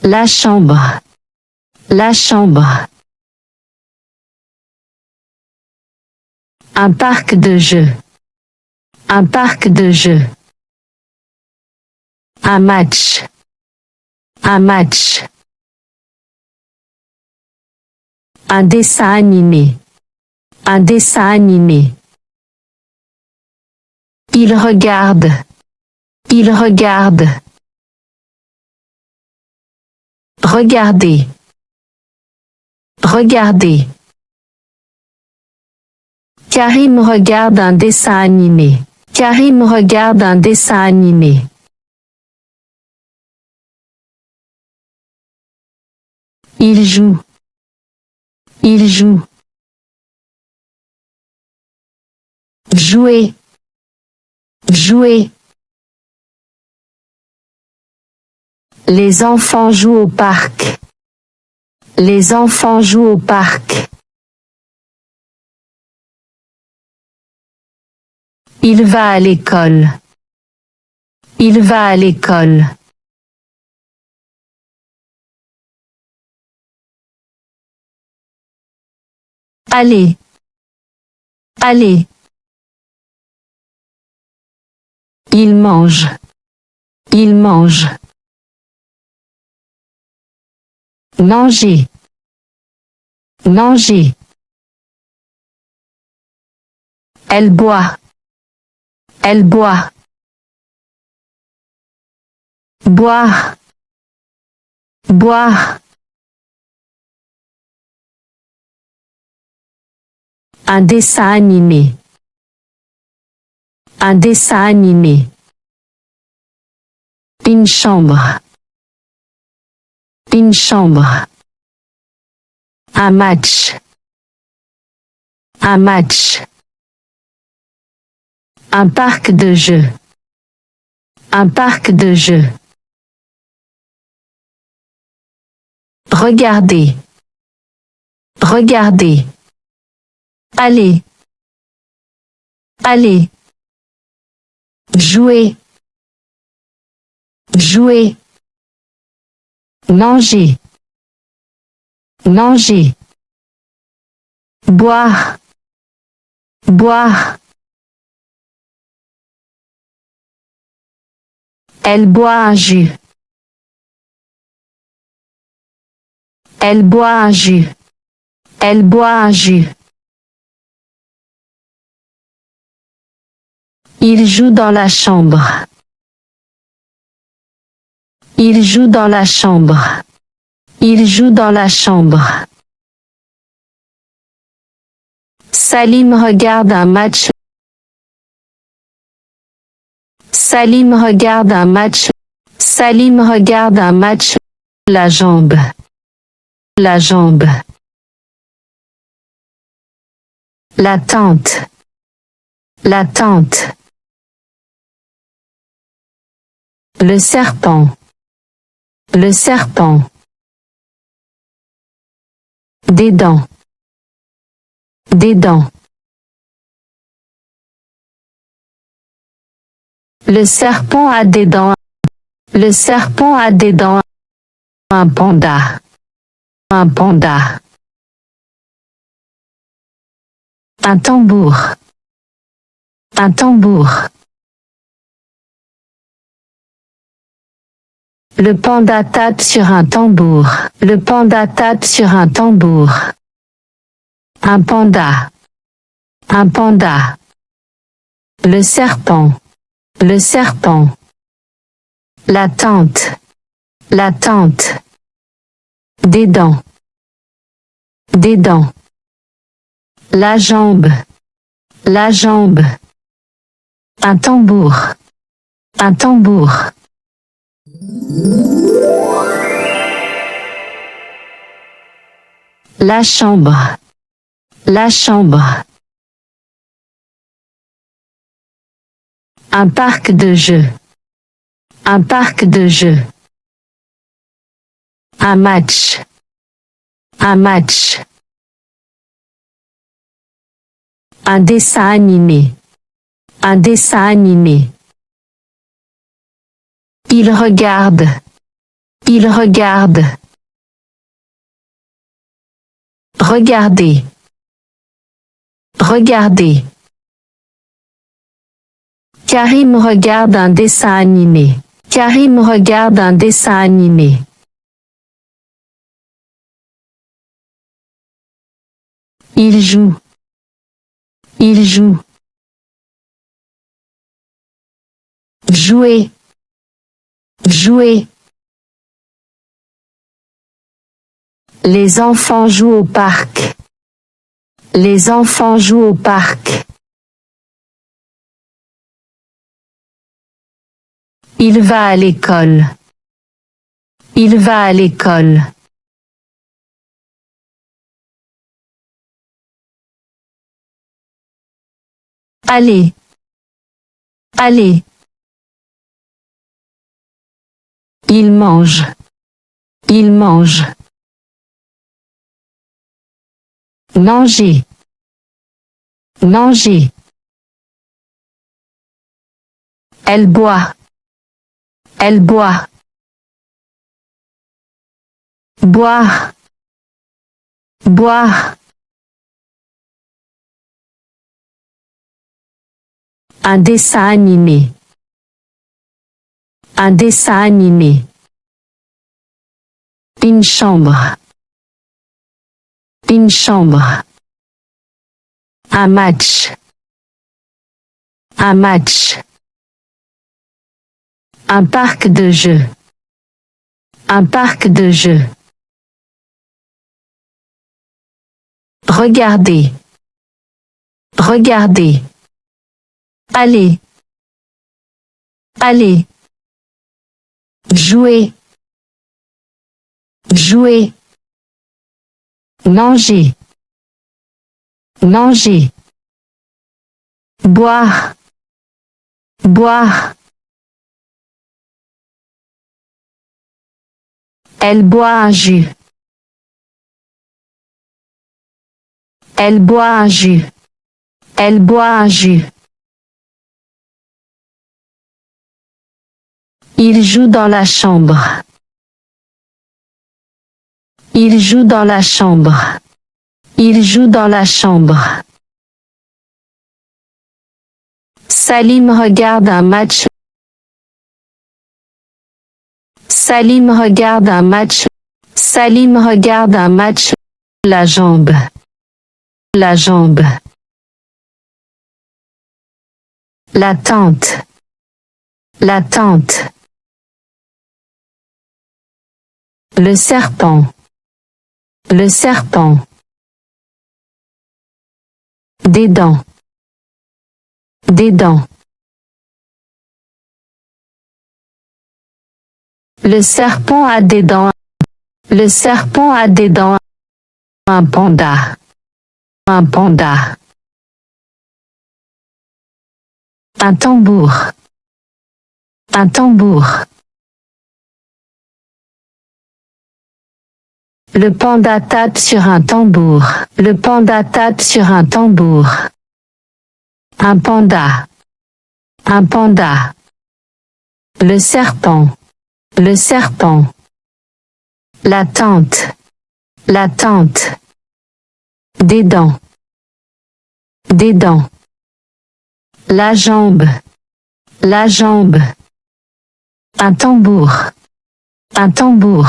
La chambre. La chambre. Un parc de jeux. Un parc de jeux. Un match. Un match. Un dessin animé. Un dessin animé. Il regarde. Il regarde. Regardez. Regardez. Karim regarde un dessin animé. Karim regarde un dessin animé. Il joue. Il joue. Jouer. Jouer. Les enfants jouent au parc. Les enfants jouent au parc. Il va à l'école. Il va à l'école. Allez. Allez. Il mange. Il mange. Manger. Manger. Elle boit. Elle boit. Boire. Boire. Un dessin animé. Un dessin animé. Une chambre. Une chambre. Un match. Un match. Un parc de jeux. Un parc de jeux. Regardez. Regardez. Allez. Allez. Jouer. Jouer. Manger. Manger. Boire. Boire. Elle boit un jus. Elle boit un jus. Elle boit un jus. Il joue dans la chambre. Il joue dans la chambre. Il joue dans la chambre. Salim regarde un match. Salim regarde un match. Salim regarde un match. La jambe. La jambe. La tante. La tante. Le serpent. Le serpent. Des dents. Des dents. Le serpent a des dents. Le serpent a des dents. Un panda. Un panda. Un tambour. Un tambour. Le panda tape sur un tambour. Le panda tape sur un tambour. Un panda. Un panda. Le serpent. Le serpent. La tante. La tante. Des dents. Des dents. La jambe. La jambe. Un tambour. Un tambour. La chambre. La chambre. Un parc de jeux. Un parc de jeux. Un match. Un match. Un dessin animé. Un dessin animé. Il regarde. Il regarde. Regardez. Regardez. Karim regarde un dessin animé. Karim regarde un dessin animé. Il joue. Il joue. Jouer. Jouer. Les enfants jouent au parc. Les enfants jouent au parc. Il va à l'école. Il va à l'école. Allez. Allez. Il mange. Il mange. Manger. Manger. Elle boit. Elle boit. Boire. Boire. Un dessin animé. Un dessin animé. Une chambre. Une chambre. Un match. Un match. Un parc de jeux. Un parc de jeux. Regardez. Regardez. Allez. Allez. Jouer. Jouer. Manger. Manger. Boire. Boire. Elle boit un jus. Elle boit un jus. Elle boit un jus. Il joue dans la chambre. Il joue dans la chambre. Il joue dans la chambre. Salim regarde un match. Salim regarde un match. Salim regarde un match. La jambe. La jambe. La tante. La tante. Le serpent. Le serpent. Des dents. Des dents. Le serpent a des dents. Le serpent a des dents. Un panda. Un panda. Un tambour. Un tambour. Le panda tape sur un tambour. Le panda tape sur un tambour. Un panda. Un panda. Le serpent. Le serpent. La tante. La tante. Des dents. Des dents. La jambe. La jambe. Un tambour. Un tambour.